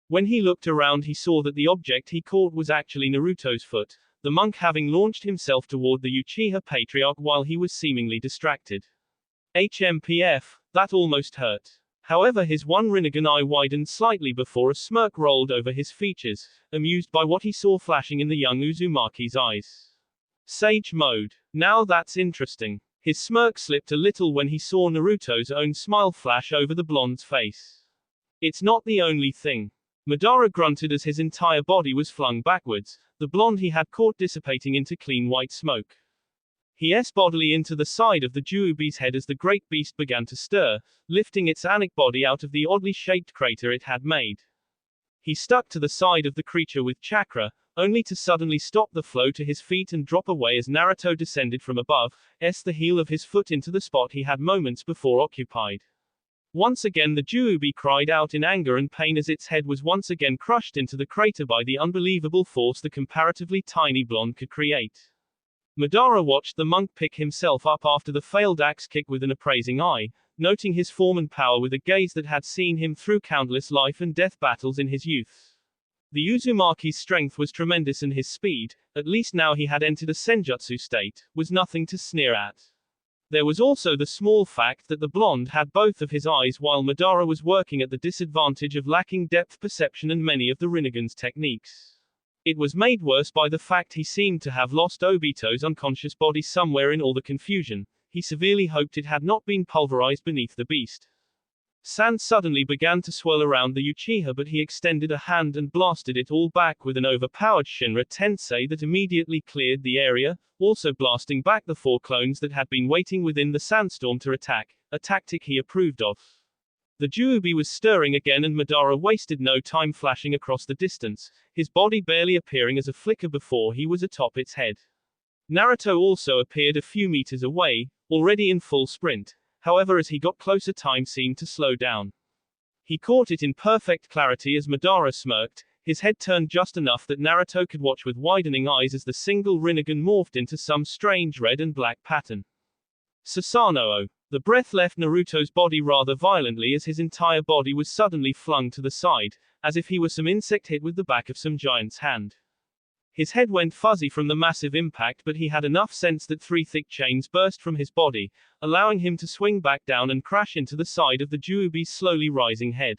When he looked around he saw that the object he caught was actually Naruto's foot, the monk having launched himself toward the Uchiha patriarch while he was seemingly distracted. HMPF, that almost hurt. However, his one Rinnegan eye widened slightly before a smirk rolled over his features, amused by what he saw flashing in the young Uzumaki's eyes. Sage mode. Now that's interesting. His smirk slipped a little when he saw Naruto's own smile flash over the blonde's face. It's not the only thing. Madara grunted as his entire body was flung backwards, the blonde he had caught dissipating into clean white smoke. He s bodily into the side of the Juubi's head as the great beast began to stir, lifting its anic body out of the oddly shaped crater it had made. He stuck to the side of the creature with chakra, only to suddenly stop the flow to his feet and drop away as Naruto descended from above, the heel of his foot into the spot he had moments before occupied. Once again the Juubi cried out in anger and pain as its head was once again crushed into the crater by the unbelievable force the comparatively tiny blonde could create. Madara watched the monk pick himself up after the failed axe kick with an appraising eye, noting his form and power with a gaze that had seen him through countless life and death battles in his youth. The Uzumaki's strength was tremendous and his speed, at least now he had entered a senjutsu state, was nothing to sneer at. There was also the small fact that the blonde had both of his eyes while Madara was working at the disadvantage of lacking depth perception and many of the Rinnegan's techniques. It was made worse by the fact he seemed to have lost Obito's unconscious body somewhere in all the confusion. He severely hoped it had not been pulverized beneath the beast. Sand suddenly began to swirl around the Uchiha, but he extended a hand and blasted it all back with an overpowered Shinra Tensei that immediately cleared the area, also blasting back the 4 clones that had been waiting within the sandstorm to attack, a tactic he approved of. The Juubi was stirring again and Madara wasted no time flashing across the distance, his body barely appearing as a flicker before he was atop its head. Naruto also appeared a few meters away, already in full sprint. However, as he got closer, time seemed to slow down. He caught it in perfect clarity as Madara smirked, his head turned just enough that Naruto could watch with widening eyes as the single Rinnegan morphed into some strange red and black pattern. Susanoo. The breath left Naruto's body rather violently as his entire body was suddenly flung to the side, as if he were some insect hit with the back of some giant's hand. His head went fuzzy from the massive impact, but he had enough sense that 3 thick chains burst from his body, allowing him to swing back down and crash into the side of the Juubi's slowly rising head.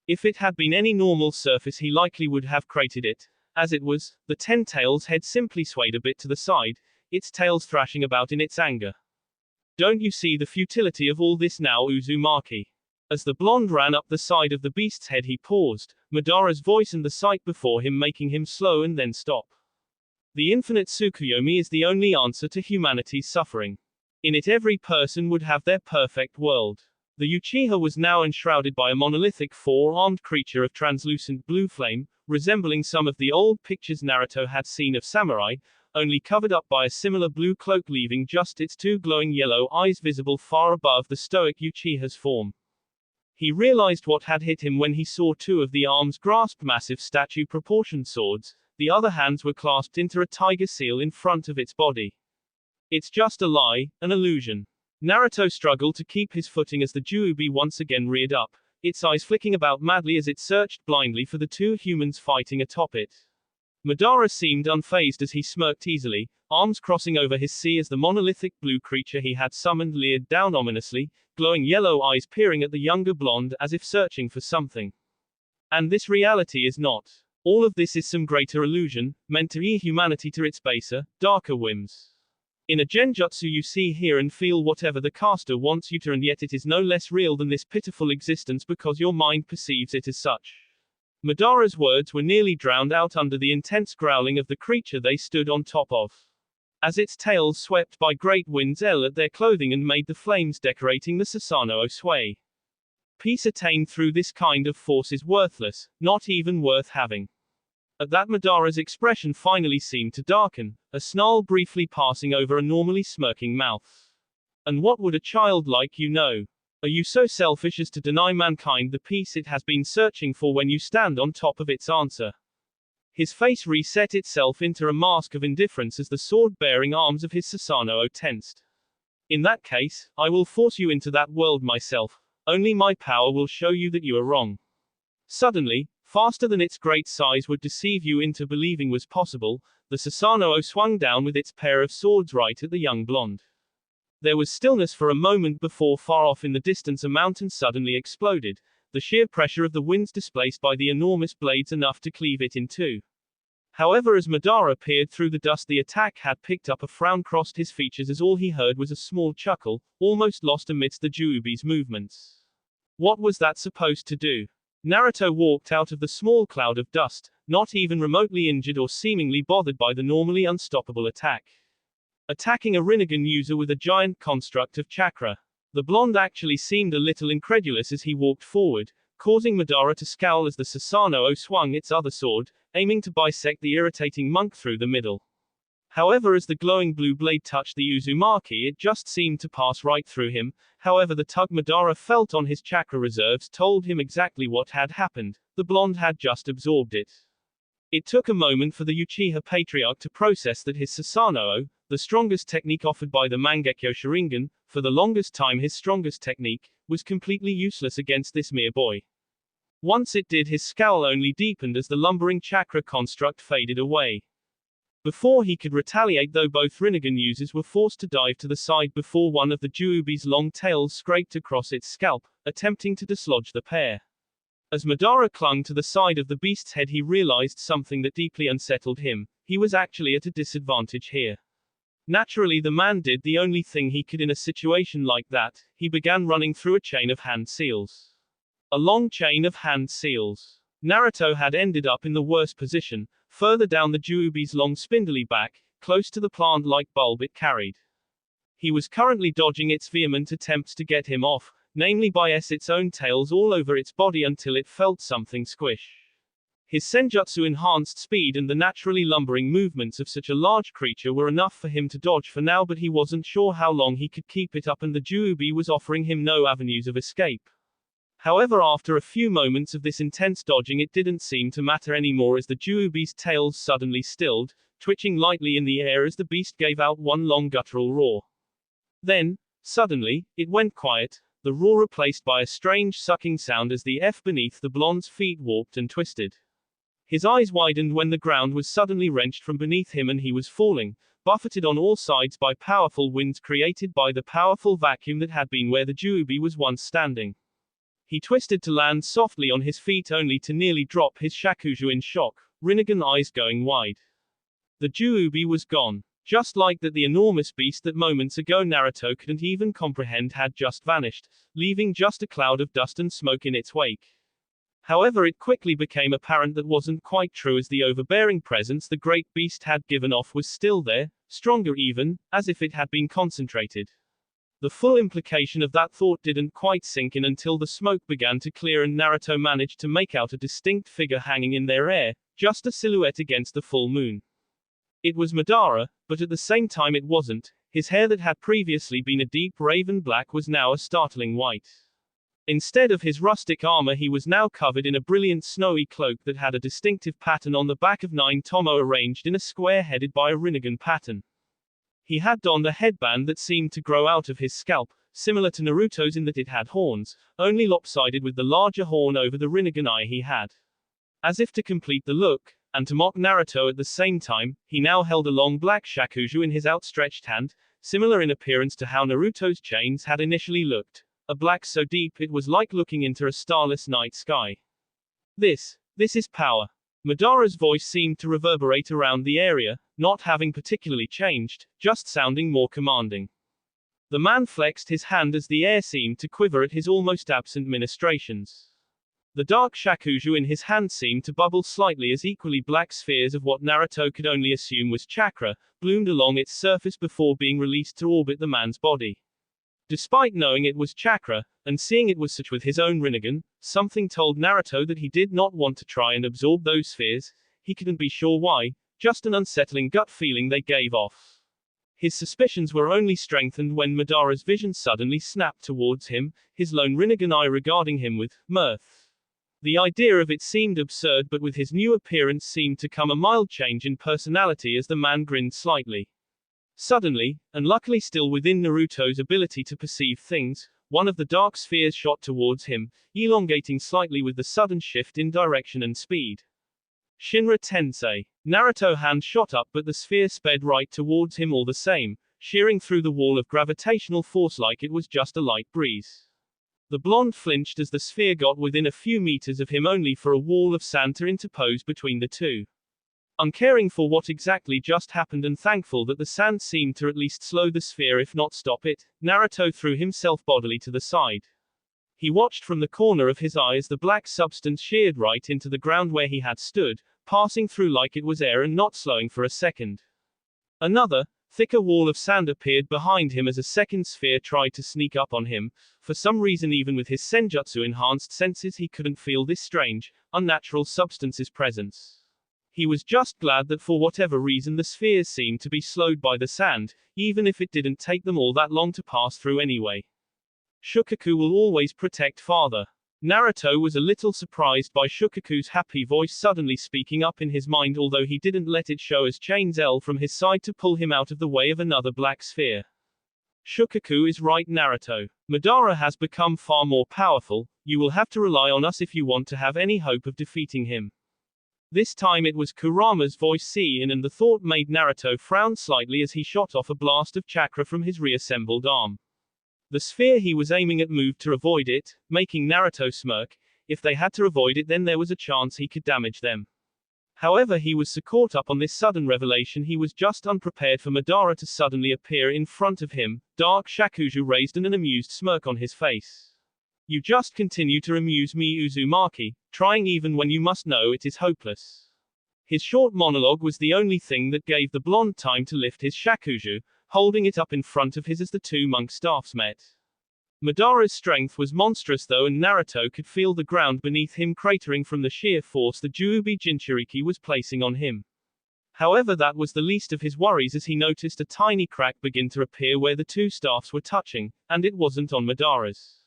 If it had been any normal surface he likely would have cratered it. As it was, the 10-tail's head simply swayed a bit to the side, its tails thrashing about in its anger. Don't you see the futility of all this now, Uzumaki? As the blonde ran up the side of the beast's head he paused, Madara's voice and the sight before him making him slow and then stop. The infinite Tsukuyomi is the only answer to humanity's suffering. In it every person would have their perfect world. The Uchiha was now enshrouded by a monolithic 4-armed creature of translucent blue flame, resembling some of the old pictures Naruto had seen of samurai, only covered up by a similar blue cloak leaving just its 2 glowing yellow eyes visible far above the stoic Uchiha's form. He realized what had hit him when he saw 2 of the arms grasp massive statue-proportioned swords, the other hands were clasped into a tiger seal in front of its body. It's just a lie, an illusion. Naruto struggled to keep his footing as the Juubi once again reared up, its eyes flicking about madly as it searched blindly for the 2 humans fighting atop it. Madara seemed unfazed as he smirked easily, arms crossing over his sea as the monolithic blue creature he had summoned leered down ominously, glowing yellow eyes peering at the younger blonde as if searching for something. And this reality is not. All of this is some greater illusion, meant to ease humanity to its baser, darker whims. In a genjutsu you see, hear and feel whatever the caster wants you to, and yet it is no less real than this pitiful existence because your mind perceives it as such. Madara's words were nearly drowned out under the intense growling of the creature they stood on top of. As its tails swept by great winds at their clothing and made the flames decorating the Susanoo sway. Peace attained through this kind of force is worthless, not even worth having. At that Madara's expression finally seemed to darken, a snarl briefly passing over a normally smirking mouth. And what would a child like you know? Are you so selfish as to deny mankind the peace it has been searching for when you stand on top of its answer? His face reset itself into a mask of indifference as the sword-bearing arms of his Susanoo tensed. In that case, I will force you into that world myself. Only my power will show you that you are wrong. Suddenly, Faster than its great size would deceive you into believing was possible, the Susanoo swung down with its pair of swords right at the young blonde. There was stillness for a moment before far off in the distance a mountain suddenly exploded, the sheer pressure of the winds displaced by the enormous blades enough to cleave it in two. However, as Madara peered through the dust, the attack had picked up. A frown crossed his features as all he heard was a small chuckle, almost lost amidst the Juubi's movements. What was that supposed to do? Naruto walked out of the small cloud of dust, not even remotely injured or seemingly bothered by the normally unstoppable attack. Attacking a Rinnegan user with a giant construct of chakra. The blonde actually seemed a little incredulous as he walked forward, causing Madara to scowl as the Susanoo swung its other sword, aiming to bisect the irritating monk through the middle. However, as the glowing blue blade touched the Uzumaki, it just seemed to pass right through him. However, the tug Madara felt on his chakra reserves told him exactly what had happened. The blonde had just absorbed it. It took a moment for the Uchiha patriarch to process that his Susanoo, the strongest technique offered by the Mangekyo Sharingan, for the longest time his strongest technique, was completely useless against this mere boy. Once it did, his scowl only deepened as the lumbering chakra construct faded away. Before he could retaliate, though, both Rinnegan users were forced to dive to the side before one of the Juubi's long tails scraped across its scalp, attempting to dislodge the pair. As Madara clung to the side of the beast's head, he realized something that deeply unsettled him. He was actually at a disadvantage here. Naturally, the man did the only thing he could in a situation like that. He began running through a chain of hand seals. A long chain of hand seals. Naruto had ended up in the worst position, further down the Juubi's long spindly back, close to the plant-like bulb it carried. He was currently dodging its vehement attempts to get him off, namely by its own tails all over its body until it felt something squish. His senjutsu-enhanced speed and the naturally lumbering movements of such a large creature were enough for him to dodge for now, but he wasn't sure how long he could keep it up, and the Juubi was offering him no avenues of escape. However, after a few moments of this intense dodging, it didn't seem to matter anymore as the Juubi's tails suddenly stilled, twitching lightly in the air as the beast gave out one long guttural roar. Then, suddenly, it went quiet, the roar replaced by a strange sucking sound as the earth beneath the blonde's feet warped and twisted. His eyes widened when the ground was suddenly wrenched from beneath him and he was falling, buffeted on all sides by powerful winds created by the powerful vacuum that had been where the Juubi was once standing. He twisted to land softly on his feet only to nearly drop his shakuju in shock, Rinnegan eyes going wide. The Juubi was gone. Just like that, the enormous beast that moments ago Naruto couldn't even comprehend had just vanished, leaving just a cloud of dust and smoke in its wake. However, it quickly became apparent that wasn't quite true, as the overbearing presence the great beast had given off was still there, stronger even, as if it had been concentrated. The full implication of that thought didn't quite sink in until the smoke began to clear and Naruto managed to make out a distinct figure hanging in their air, just a silhouette against the full moon. It was Madara, but at the same time it wasn't. His hair that had previously been a deep raven black was now a startling white. Instead of his rustic armor, he was now covered in a brilliant snowy cloak that had a distinctive pattern on the back of 9 tomo arranged in a square headed by a Rinnegan pattern. He had donned a headband that seemed to grow out of his scalp, similar to Naruto's in that it had horns, only lopsided with the larger horn over the Rinnegan eye he had. As if to complete the look, and to mock Naruto at the same time, he now held a long black shakuju in his outstretched hand, similar in appearance to how Naruto's chains had initially looked, a black so deep it was like looking into a starless night sky. This is power. Madara's voice seemed to reverberate around the area, not having particularly changed, just sounding more commanding. The man flexed his hand as the air seemed to quiver at his almost absent ministrations. The dark shakuju in his hand seemed to bubble slightly as equally black spheres of what Naruto could only assume was chakra, bloomed along its surface before being released to orbit the man's body. Despite knowing it was chakra, and seeing it was such with his own Rinnegan, something told Naruto that he did not want to try and absorb those spheres. He couldn't be sure why, just an unsettling gut feeling they gave off. His suspicions were only strengthened when Madara's vision suddenly snapped towards him, his lone Rinnegan eye regarding him with mirth. The idea of it seemed absurd, but with his new appearance seemed to come a mild change in personality as the man grinned slightly. Suddenly, and luckily still within Naruto's ability to perceive things, one of the dark spheres shot towards him, elongating slightly with the sudden shift in direction and speed. Shinra Tensei. Naruto's hand shot up, but the sphere sped right towards him all the same, shearing through the wall of gravitational force like it was just a light breeze. The blonde flinched as the sphere got within a few meters of him, only for a wall of sand to interpose between the two. Uncaring for what exactly just happened and thankful that the sand seemed to at least slow the sphere if not stop it, Naruto threw himself bodily to the side. He watched from the corner of his eye as the black substance sheared right into the ground where he had stood, passing through like it was air and not slowing for a second. Another, thicker wall of sand appeared behind him as a second sphere tried to sneak up on him. For some reason, even with his senjutsu-enhanced senses, he couldn't feel this strange, unnatural substance's presence. He was just glad that for whatever reason the spheres seemed to be slowed by the sand, even if it didn't take them all that long to pass through anyway. Shukaku will always protect father. Naruto was a little surprised by Shukaku's happy voice suddenly speaking up in his mind, although he didn't let it show as chains L from his side to pull him out of the way of another black sphere. Shukaku is right, Naruto. Madara has become far more powerful. You will have to rely on us if you want to have any hope of defeating him. This time it was Kurama's voice seen, and the thought made Naruto frown slightly as he shot off a blast of chakra from his reassembled arm. The sphere he was aiming at moved to avoid it, making Naruto smirk. If they had to avoid it, then there was a chance he could damage them. However, he was so caught up on this sudden revelation he was just unprepared for Madara to suddenly appear in front of him, dark shakuju raised and an amused smirk on his face. You just continue to amuse me, Uzumaki, trying even when you must know it is hopeless. His short monologue was the only thing that gave the blonde time to lift his shakuju, holding it up in front of his as the two monk staffs met. Madara's strength was monstrous though, and Naruto could feel the ground beneath him cratering from the sheer force the Juubi Jinchuriki was placing on him. However, that was the least of his worries as he noticed a tiny crack begin to appear where the two staffs were touching, and it wasn't on Madara's.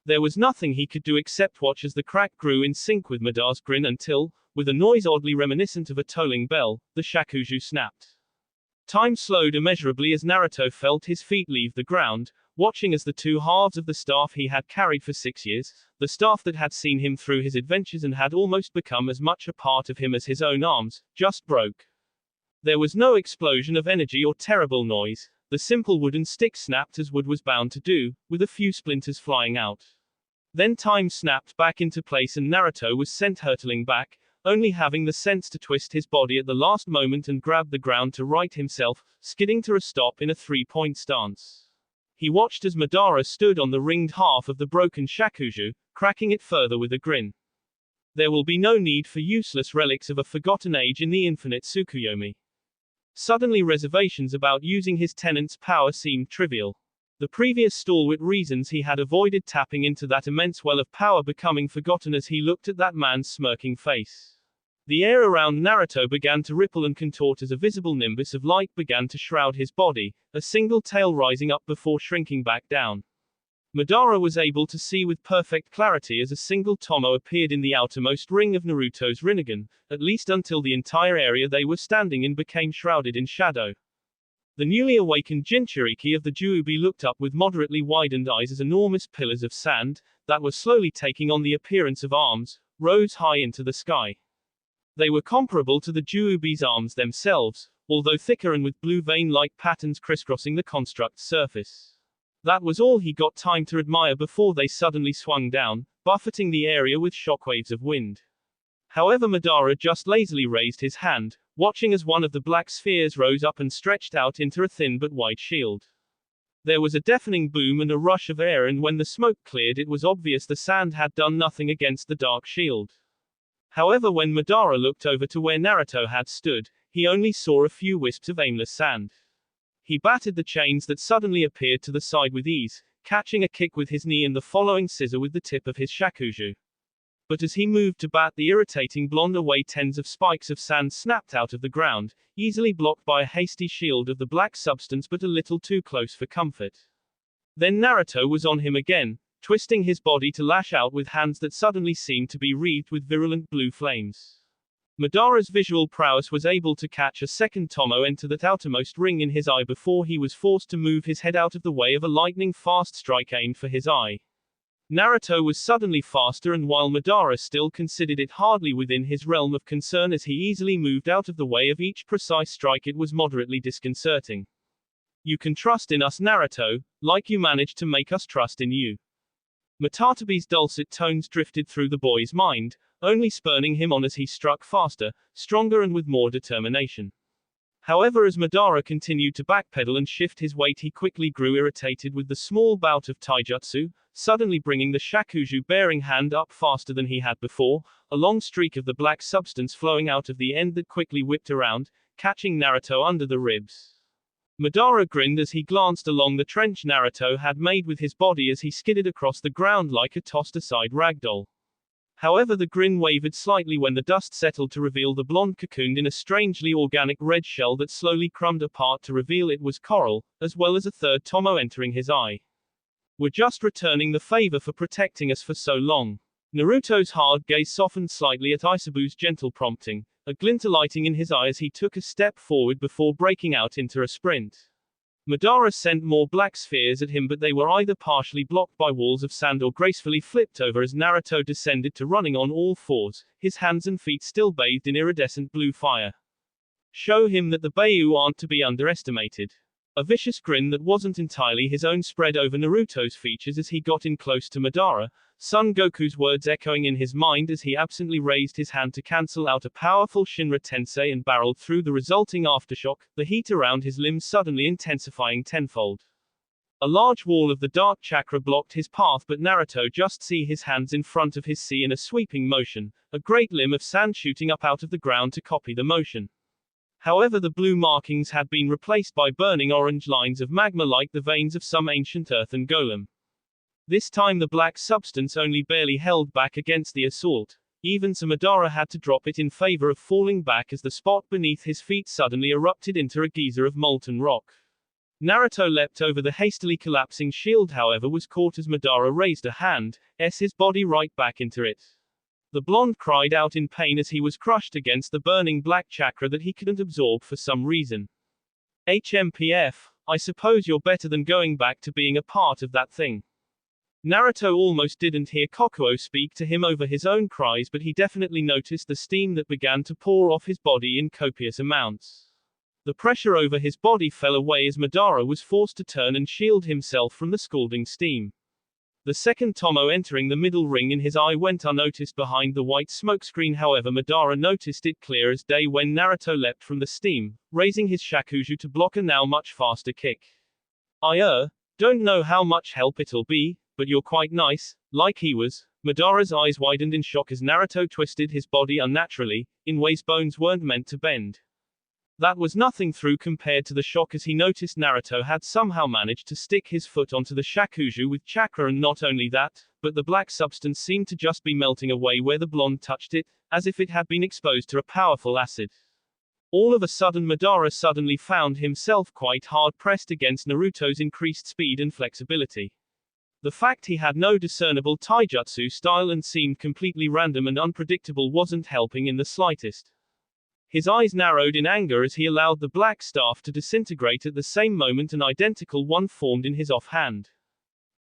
There was nothing he could do except watch as the crack grew in sync with Madara's grin until, with a noise oddly reminiscent of a tolling bell, the shakuju snapped. Time slowed immeasurably as Naruto felt his feet leave the ground, watching as the two halves of the staff he had carried for 6 years, the staff that had seen him through his adventures and had almost become as much a part of him as his own arms, just broke. There was no explosion of energy or terrible noise. The simple wooden stick snapped as wood was bound to do, with a few splinters flying out. Then time snapped back into place and Naruto was sent hurtling back, only having the sense to twist his body at the last moment and grab the ground to right himself, skidding to a stop in a three-point stance. He watched as Madara stood on the ringed half of the broken shakuju, cracking it further with a grin. There will be no need for useless relics of a forgotten age in the infinite Tsukuyomi. Suddenly reservations about using his tenant's power seemed trivial. The previous stalwart reasons he had avoided tapping into that immense well of power becoming forgotten as he looked at that man's smirking face. The air around Naruto began to ripple and contort as a visible nimbus of light began to shroud his body, a single tail rising up before shrinking back down. Madara was able to see with perfect clarity as a single tomo appeared in the outermost ring of Naruto's Rinnegan, at least until the entire area they were standing in became shrouded in shadow. The newly awakened Jinchuriki of the Juubi looked up with moderately widened eyes as enormous pillars of sand, that were slowly taking on the appearance of arms, rose high into the sky. They were comparable to the Juubi's arms themselves, although thicker and with blue vein-like patterns crisscrossing the construct's surface. That was all he got time to admire before they suddenly swung down, buffeting the area with shockwaves of wind. However, Madara just lazily raised his hand, watching as one of the black spheres rose up and stretched out into a thin but wide shield. There was a deafening boom and a rush of air, and when the smoke cleared it was obvious the sand had done nothing against the dark shield. However, when Madara looked over to where Naruto had stood, he only saw a few wisps of aimless sand. He batted the chains that suddenly appeared to the side with ease, catching a kick with his knee and the following scissor with the tip of his shakuju. But as he moved to bat, the irritating blonde away, tens of spikes of sand snapped out of the ground, easily blocked by a hasty shield of the black substance but a little too close for comfort. Then Naruto was on him again, twisting his body to lash out with hands that suddenly seemed to be wreathed with virulent blue flames. Madara's visual prowess was able to catch a second Tomo enter that outermost ring in his eye before he was forced to move his head out of the way of a lightning-fast strike aimed for his eye. Naruto was suddenly faster, and while Madara still considered it hardly within his realm of concern as he easily moved out of the way of each precise strike, it was moderately disconcerting. You can trust in us, Naruto, like you managed to make us trust in you. Matatabe's dulcet tones drifted through the boy's mind, only spurring him on as he struck faster, stronger and with more determination. However, as Madara continued to backpedal and shift his weight, he quickly grew irritated with the small bout of taijutsu, suddenly bringing the shakuju bearing hand up faster than he had before, a long streak of the black substance flowing out of the end that quickly whipped around, catching Naruto under the ribs. Madara grinned as he glanced along the trench Naruto had made with his body as he skidded across the ground like a tossed-aside ragdoll. However, the grin wavered slightly when the dust settled to reveal the blonde cocooned in a strangely organic red shell that slowly crumbed apart to reveal it was coral, as well as a third Tomo entering his eye. We're just returning the favor for protecting us for so long. Naruto's hard gaze softened slightly at Isabu's gentle prompting, a glint alighting in his eye as he took a step forward before breaking out into a sprint. Madara sent more black spheres at him, but they were either partially blocked by walls of sand or gracefully flipped over as Naruto descended to running on all fours, his hands and feet still bathed in iridescent blue fire. Show him that the Beiyu aren't to be underestimated. A vicious grin that wasn't entirely his own spread over Naruto's features as he got in close to Madara, Son Goku's words echoing in his mind as he absently raised his hand to cancel out a powerful Shinra Tensei and barreled through the resulting aftershock, the heat around his limbs suddenly intensifying tenfold. A large wall of the dark chakra blocked his path, but Naruto just see his hands in front of his in a sweeping motion, a great limb of sand shooting up out of the ground to copy the motion. However, the blue markings had been replaced by burning orange lines of magma like the veins of some ancient earthen golem. This time the black substance only barely held back against the assault. Even so, Madara had to drop it in favor of falling back as the spot beneath his feet suddenly erupted into a geyser of molten rock. Naruto leapt over the hastily collapsing shield, however was caught as Madara raised a hand, his body right back into it. The blonde cried out in pain as he was crushed against the burning black chakra that he couldn't absorb for some reason. HMPF, I suppose you're better than going back to being a part of that thing. Naruto almost didn't hear Kokuo speak to him over his own cries, but he definitely noticed the steam that began to pour off his body in copious amounts. The pressure over his body fell away as Madara was forced to turn and shield himself from the scalding steam. The second Tomo entering the middle ring in his eye went unnoticed behind the white smokescreen. However, Madara noticed it clear as day when Naruto leapt from the steam, raising his shakuju to block a now much faster kick. Don't know how much help it'll be, but you're quite nice, like he was. Madara's eyes widened in shock as Naruto twisted his body unnaturally, in ways bones weren't meant to bend. That was nothing through compared to the shock as he noticed Naruto had somehow managed to stick his foot onto the shakuju with chakra, and not only that, but the black substance seemed to just be melting away where the blonde touched it, as if it had been exposed to a powerful acid. All of a sudden Madara suddenly found himself quite hard-pressed against Naruto's increased speed and flexibility. The fact he had no discernible taijutsu style and seemed completely random and unpredictable wasn't helping in the slightest. His eyes narrowed in anger as he allowed the black staff to disintegrate. At the same moment an identical one formed in his offhand.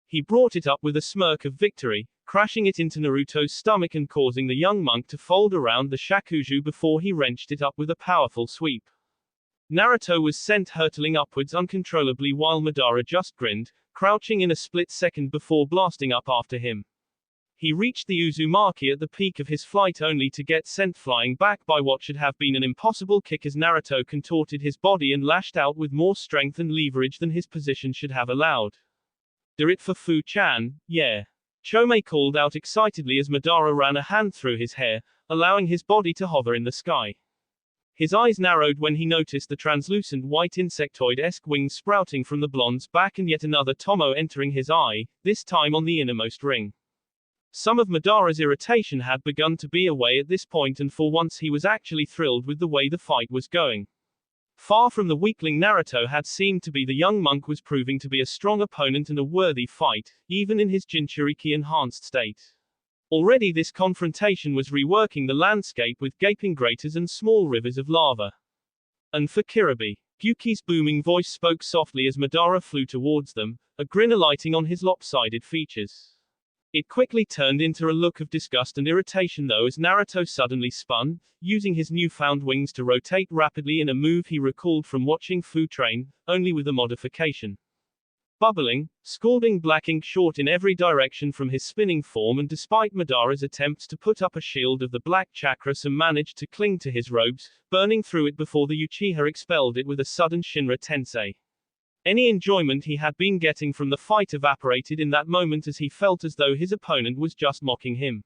He brought it up with a smirk of victory, crashing it into Naruto's stomach and causing the young monk to fold around the shakuju before he wrenched it up with a powerful sweep. Naruto was sent hurtling upwards uncontrollably while Madara just grinned, crouching in a split second before blasting up after him. He reached the Uzumaki at the peak of his flight only to get sent flying back by what should have been an impossible kick as Naruto contorted his body and lashed out with more strength and leverage than his position should have allowed. Do it for Fu-chan, yeah. Chome called out excitedly as Madara ran a hand through his hair, allowing his body to hover in the sky. His eyes narrowed when he noticed the translucent white insectoid-esque wings sprouting from the blonde's back and yet another Tomo entering his eye, this time on the innermost ring. Some of Madara's irritation had begun to be away at this point, and for once he was actually thrilled with the way the fight was going. Far from the weakling Naruto had seemed to be, the young monk was proving to be a strong opponent and a worthy fight, even in his Jinchuriki-enhanced state. Already this confrontation was reworking the landscape with gaping craters and small rivers of lava. And for Kiribi, Gyuki's booming voice spoke softly as Madara flew towards them, a grin alighting on his lopsided features. It quickly turned into a look of disgust and irritation though as Naruto suddenly spun, using his newfound wings to rotate rapidly in a move he recalled from watching Fu train, only with a modification. Bubbling, scalding black ink shot in every direction from his spinning form, and despite Madara's attempts to put up a shield of the black chakra, some managed to cling to his robes, burning through it before the Uchiha expelled it with a sudden Shinra Tensei. Any enjoyment he had been getting from the fight evaporated in that moment as he felt as though his opponent was just mocking him.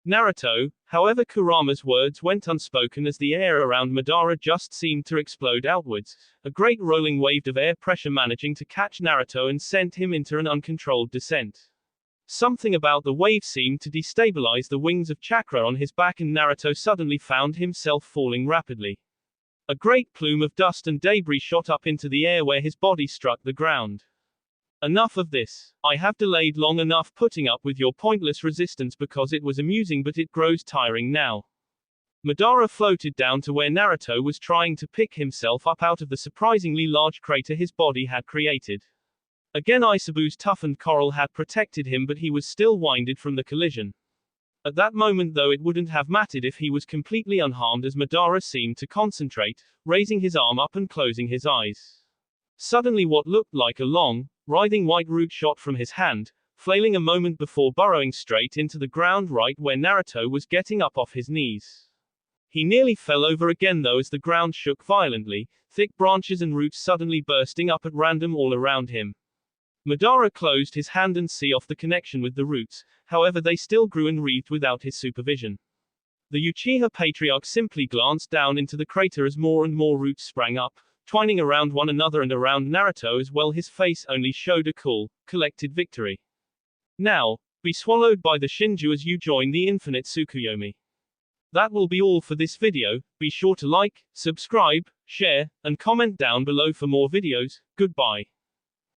Naruto, however, Kurama's words went unspoken as the air around Madara just seemed to explode outwards, a great rolling wave of air pressure managing to catch Naruto and sent him into an uncontrolled descent. Something about the wave seemed to destabilize the wings of chakra on his back, and Naruto suddenly found himself falling rapidly. A great plume of dust and debris shot up into the air where his body struck the ground. Enough of this. I have delayed long enough putting up with your pointless resistance because it was amusing, but it grows tiring now. Madara floated down to where Naruto was trying to pick himself up out of the surprisingly large crater his body had created. Again, Isabu's toughened coral had protected him, but he was still winded from the collision. At that moment though, it wouldn't have mattered if he was completely unharmed as Madara seemed to concentrate, raising his arm up and closing his eyes. Suddenly what looked like a long, writhing white root shot from his hand, flailing a moment before burrowing straight into the ground right where Naruto was getting up off his knees. He nearly fell over again though as the ground shook violently, thick branches and roots suddenly bursting up at random all around him. Madara closed his hand and see off the connection with the roots, however they still grew and wreathed without his supervision. The Uchiha patriarch simply glanced down into the crater as more and more roots sprang up, twining around one another and around Naruto as well. His face only showed a cool, collected victory. Now, be swallowed by the Shinju as you join the infinite Tsukuyomi. That will be all for this video. Be sure to like, subscribe, share, and comment down below for more videos. Goodbye.